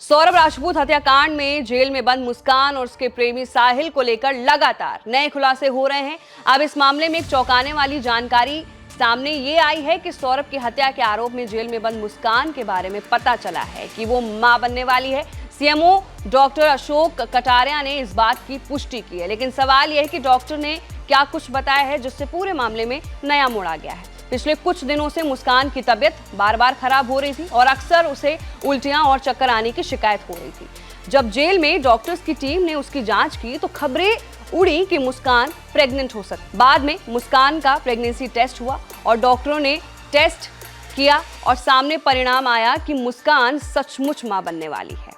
सौरभ राजपूत हत्याकांड में जेल में बंद मुस्कान और उसके प्रेमी साहिल को लेकर लगातार नए खुलासे हो रहे हैं। अब इस मामले में एक चौंकाने वाली जानकारी सामने ये आई है कि सौरभ की हत्या के आरोप में जेल में बंद मुस्कान के बारे में पता चला है कि वो मां बनने वाली है। सीएमओ डॉक्टर अशोक कटारिया ने इस बात की पुष्टि की है, लेकिन सवाल यह है कि डॉक्टर ने क्या कुछ बताया है जिससे पूरे मामले में नया मोड़ आ गया है। पिछले कुछ दिनों से मुस्कान की तबीयत बार बार खराब हो रही थी और अक्सर उसे उल्टियां और चक्कर आने की शिकायत हो रही थी। जब जेल में डॉक्टर्स की टीम ने उसकी जांच की तो खबरें उड़ी कि मुस्कान प्रेग्नेंट हो सकती। बाद में मुस्कान का प्रेगनेंसी टेस्ट हुआ और डॉक्टरों ने टेस्ट किया और सामने परिणाम आया कि मुस्कान सचमुच मां बनने वाली है।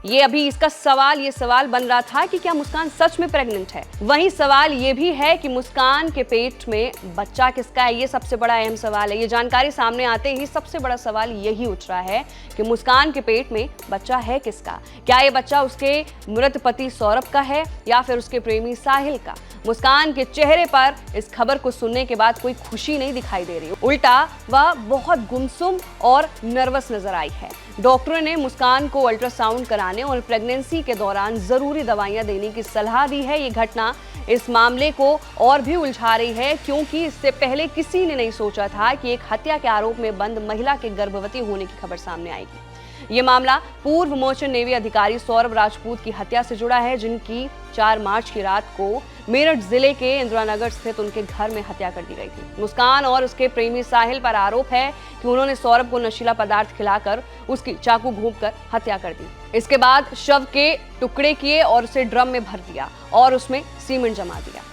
ये सवाल बन रहा था कि क्या मुस्कान सच में प्रेग्नेंट है। वहीं सवाल ये भी है कि मुस्कान के पेट में बच्चा किसका है। ये सबसे बड़ा अहम सवाल है। ये जानकारी सामने आते ही सबसे बड़ा सवाल यही उठ रहा है कि मुस्कान के पेट में बच्चा है किसका। क्या ये बच्चा उसके मृत पति सौरभ का है या फिर उसके प्रेमी साहिल का। मुस्कान के चेहरे पर इस खबर को सुनने के बाद कोई खुशी नहीं दिखाई दे रही, उल्टा वह बहुत गुमसुम और नर्वस नजर आई है। डॉक्टरों ने मुस्कान को अल्ट्रासाउंड कराने और प्रेगनेंसी के दौरान जरूरी दवाइयां देने की सलाह दी है। ये घटना इस मामले को और भी उलझा रही है, क्योंकि इससे पहले किसी ने नहीं सोचा था कि एक हत्या के आरोप में बंद महिला के गर्भवती होने की खबर सामने आएगी। ये मामला पूर्व मर्चेंट नेवी अधिकारी सौरभ राजपूत की हत्या से जुड़ा है, जिनकी 4 मार्च की रात को मेरठ जिले के इंदिरानगर स्थित उनके घर में हत्या कर दी गई थी। मुस्कान और उसके प्रेमी साहिल पर आरोप है कि उन्होंने सौरभ को नशीला पदार्थ खिलाकर उसकी चाकू घोंपकर हत्या कर दी। इसके बाद शव के टुकड़े किए और उसे ड्रम में भर दिया और उसमें सीमेंट जमा दिया।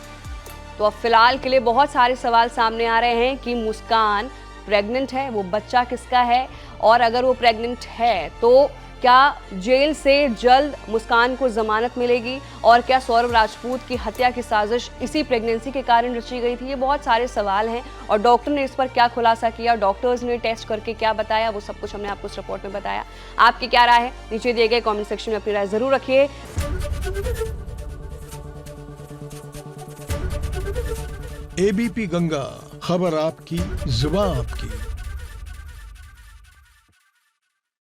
तो अब फिलहाल के लिए बहुत सारे सवाल सामने आ रहे हैं कि मुस्कान प्रेग्नेंट है, वो बच्चा किसका है, और अगर वो प्रेग्नेंट है तो क्या जेल से जल्द मुस्कान को जमानत मिलेगी, और क्या सौरभ राजपूत की हत्या की साजिश इसी प्रेगनेंसी के कारण रची गई थी। ये बहुत सारे सवाल हैं और डॉक्टर ने इस पर क्या खुलासा किया, डॉक्टर्स ने टेस्ट करके क्या बताया, वो सब कुछ हमने आपको इस रिपोर्ट में बताया। आपकी क्या राय है, नीचे दिए गए कमेंट सेक्शन में अपनी राय जरूर रखिए। एबीपी गंगा, खबर आपकी, जुबान आपकी।